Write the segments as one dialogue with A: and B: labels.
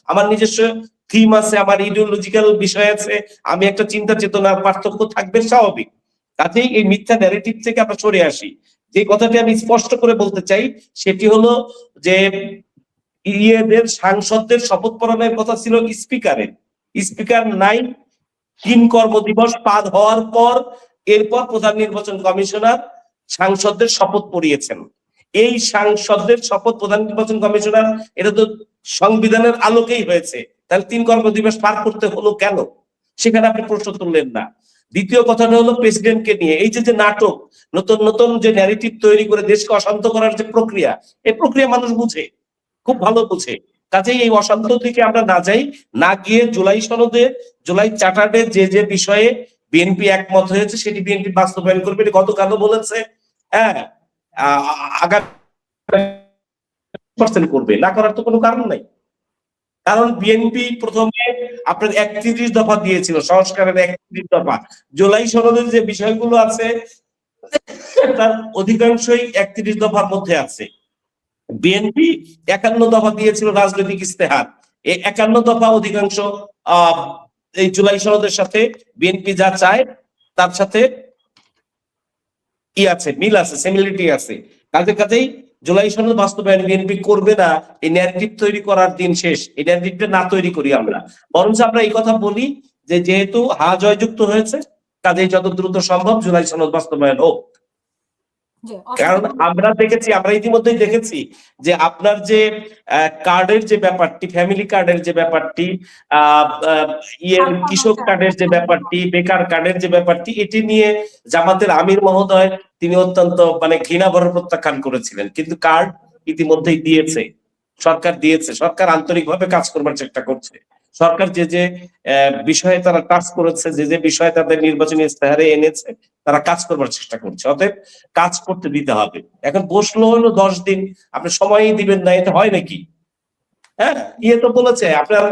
A: আমার নিজস্ব থিম আছে, আমার ইডিওলজিক্যাল বিষয় আছে, আমি একটা চিন্তা চেতনার পার্থক্য থাকবে, স্বাভাবিক। কাজেই এই মিথ্যা ন্যারেটিভ থেকে আমরা সরে আসি। যে কথাটি আমি স্পষ্ট করে বলতে চাই সেটি হলো যে ইয়েদের সাংসদদের শপথ পড়ানোর কথা ছিল স্পিকারের, স্পিকার নাই। 3 কর্মদিবস পার হওয়ার পর এরপর প্রধান নির্বাচন কমিশনার সাংসদদের শপথ পড়িয়েছেন। এই সাংসদদের শপথ প্রধান নির্বাচন কমিশনার, এটা তো সংবিধানের আলোকেই হয়েছে, তাহলে 3 কর্মদিবস পার করতে হলো কেন? সেখানে আপনি প্রশ্ন তুললেন না। দ্বিতীয় কথাটা হলো প্রেসিডেন্টকে নিয়ে এই যে নাটক, নতুন নতুন যে ন্যারেটিভ তৈরি করে দেশকে অশান্ত করার যে প্রক্রিয়া, এই প্রক্রিয়া মানুষ বুঝে, খুব ভালো বুঝে। কাজেই এই অশান্ত দিকে আমরা না যাই, না গিয়ে জুলাই সনদে, জুলাই চার্টারে যে যে বিষয়ে বিএনপি একমত হয়েছে সেটি বিএনপি বাস্তবায়ন করবে, এটি গতকালও বলেছে। হ্যাঁ, আগামী করবে, না করার তো কোনো কারণ নাই। কারণ বিএনপি প্রথমে আপনার 31 দফা দিয়েছিল, সংস্কারের 31 দফা। জুলাই সনদের যে বিষয়গুলো আছে তার অধিকাংশই 31 দফার মধ্যে আছে। বিএনপি 51 দফা দিয়েছিল রাজনৈতিক ইস্তেহার, এই 51 দফা অধিকাংশ এই জুলাই সনদের সাথে বিএনপি যা চায় তার সাথে কি আছে, মিল আছে, সিমিলারিটি আছে। কাজেই জুলাই সনদ বাস্তবায়ন বিএনপি করবে না, এই ন্যারেটিভ তৈরি করার দিন শেষ। এই ন্যারেটিভটা না তৈরি করি আমরা, বরঞ্চ আমরা এই কথা বলি যে যেহেতু জয়যুক্ত হয়েছে, কাজেই যত দ্রুত সম্ভব জুলাই সনদ বাস্তবায়ন হোক। কারণ আমরা দেখেছি, আমরা ইতিমধ্যেই দেখেছি যে আপনার যে কার্ডের যে ব্যাপারটি, ফ্যামিলি কার্ডের যে ব্যাপারটি, কৃষক কার্ডের যে ব্যাপারটি, বেকার কার্ডের যে ব্যাপারটি, এটি নিয়ে জামাতের আমির মহোদয় তিনি অত্যন্ত ঘৃণা ভরে প্রত্যাখ্যান করেছিলেন। কিন্তু কার্ড ইতিমধ্যেই দিয়েছে, সরকার দিয়েছে, সরকার আন্তরিকভাবে কাজ করবার চেষ্টা করছে। সরকার যে যে বিষয়ে তারা কাজ করেছে, যে যে বিষয়ে তাদের নির্বাচনী ইস্তেহারে এনেছে, তারা কাজ করবার চেষ্টা করছে। অতএব কাজ করতে দিতে হবে। এখন বসলো হলো 10 দিন, আপনি সময়ই দিবেন না, এটা হয় নাকি? হ্যাঁ, ইয়ে তো বলেছে আপনার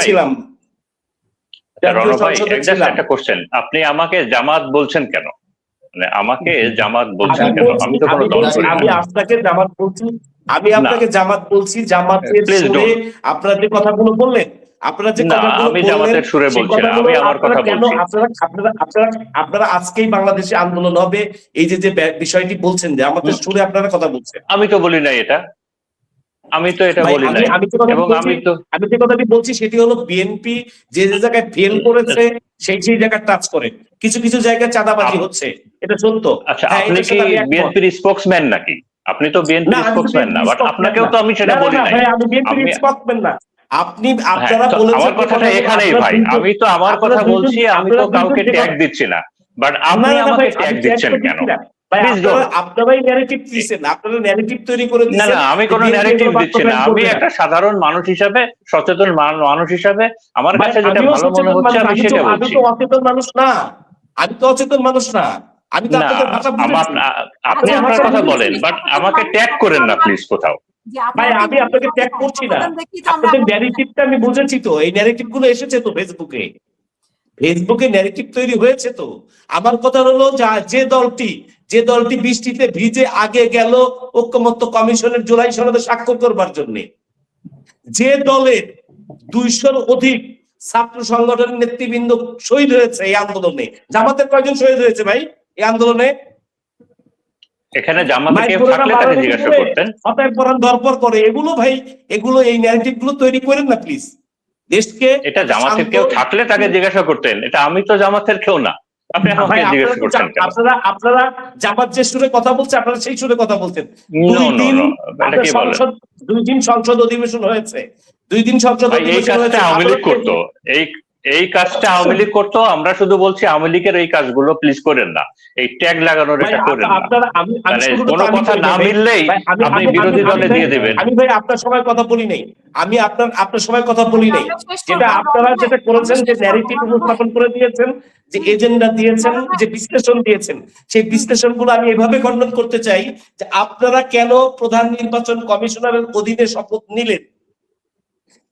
A: ছিলাম,
B: একটা কোশ্চেন, আপনি আমাকে জামাত বলছেন কেন? মানে আমাকে জামাত বলছেন কেন? আমি তো কোনো দল করি না।
A: আমি আপনাকে জামাত বলছি, আমি আপনাকে জামাত বলছি, জামাতের সুরে আপনারা যে কথাগুলো বললেন, আপনারা যে কথাগুলো
B: আমি জামাতের সুরে বলছি না, আমি আমার কথা বলছি।
A: আপনারা আজকেই বাংলাদেশে আন্দোলন হবে এই যে যে বিষয়টি বলছেন যে আমাদের সুরে আপনারা কথা বলছেন।
B: আমি তো বলি না এটা, আমি তো এটা বলি না। এবং
A: আমি যে কথাটি বলছি সেটি হলো বিএনপি যে যে জায়গায় ফেল করেছে সেই জায়গায় টাচ করে, কিছু কিছু জায়গায় চাঁদাবাজি হচ্ছে, এটা সত্য।
B: আচ্ছা, আপনি কি বিএনপির স্পোকসম্যান নাকি? আপনি তো বিএনপির স্পোকসম্যান না, বাট আপনাকেও তো আমি সেটা বলি না।
A: আমি বিএনপির স্পোকসম্যান না। আপনি আপনারা বলেছেন,
B: আমার কথাটা এখানেই ভাই, আমি তো আমার কথা বলছি, আমি তো কাউকে ট্যাগ দিচ্ছি না, বাট আপনি আমাকে ট্যাগ দিচ্ছেন কেন? আমি কোনো ন্যারেটিভ দিচ্ছি না, আমি একটা সাধারণ মানুষ হিসাবে, সচেতন মানুষ হিসাবে আমার কাছে যেটা ভালো মনে হচ্ছে আমি সেটা বলছি।
A: আমি তো অচেতন মানুষ না, আমি তো অচেতন মানুষ না, আমি তো আপনাদের ভাষা বুঝেছি।
B: আপনি আপনার কথা বলেন, বাট আমাকে ট্যাগ করেন না প্লিজ কোথাও।
A: ভাই আমি আপনাকে ট্যাগ করছি না, আপনাদের ন্যারেটিভটা আমি বুঝেছি তো, এই ন্যারেটিভ গুলো এসেছে তো ফেসবুকে, ফেসবুকে ন্যারেটিভ তৈরি হয়েছে তো। আমার কথা হলো যে দলটি বৃষ্টিতে ভিজে আগে গেল ঐক্যমত্য কমিশনের জুলাই সনদে স্বাক্ষর করবার জন্য, যে দলের 200-র অধিক ছাত্র সংগঠনের নেতৃবৃন্দ শহীদ হয়েছে এই আন্দোলনে, জামাতের কয়জন শহীদ হয়েছে ভাই এই আন্দোলনে?
B: এখানে জামাতে কেউ থাকলে তাকে জিজ্ঞাসা করতেন।
A: হতায় পরান দরপর করে এগুলো, ভাই এগুলো এই ন্যারেটিভ গুলো তৈরি করেন না প্লিজ। দেশকে
B: এটা জামাতের কেউ থাকলে তাকে জিজ্ঞাসা করতেন, এটা আমি তো জামাতের কেউ না, আপনি আমাকে জিজ্ঞাসা করছেন কেন?
A: আপনারা জামাত যে সুরে কথা বলছে আপনারা সেই সুরে কথা বলছেন। 2 দিন সংসদ অধিবেশন হয়েছে, 2 দিন সংসদ অধিবেশন হয়েছে।
B: আওয়ামী লীগ করতো এই কাজটা, আওয়ামী লীগ করতো। আমরা শুধু বলছি আওয়ামী লীগের এই কাজগুলো প্লিজ করেন না, এই ট্যাগ লাগানোর এটা করেন না। মানে কোনো কথা না মিললেই আপনি বিরোধী দলে দিয়ে দেবেন।
A: আমি ভাই আপনার সময় কথা বলি নাই, আমি আপনার সময় কথা বলি নাই। যেটা আপনারা যেটা করেছেন, যে ন্যারেটিভ উপস্থাপন করে দিয়েছেন, যে এজেন্ডা দিয়েছেন, যে বিশ্লেষণ দিয়েছেন, সেই বিশ্লেষণ গুলো আমি এভাবে খণ্ডন করতে চাই যে আপনারা কেন প্রধান নির্বাচন কমিশনারের অধীনে শপথ নিলেন?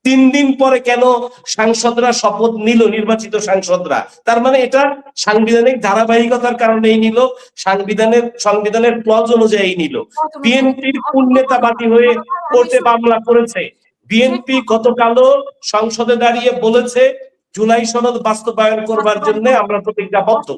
A: 3 দিন পরে কেন সাংসদরা শপথ নিল, নির্বাচিত সাংসদরা? তার মানে এটা সাংবিধানিক ধারাবাহিকতার কারণেই নিল, সংবিধানের ক্লজ অনুযায়ী নিল। বিএনপির কোন নেতা বাদী হয়ে কোর্টে মামলা করেছে? বিএনপি গতকালও সংসদে দাঁড়িয়ে বলেছে জুলাই সনদ বাস্তবায়ন করবার জন্য আমরা প্রতিজ্ঞাবদ্ধ।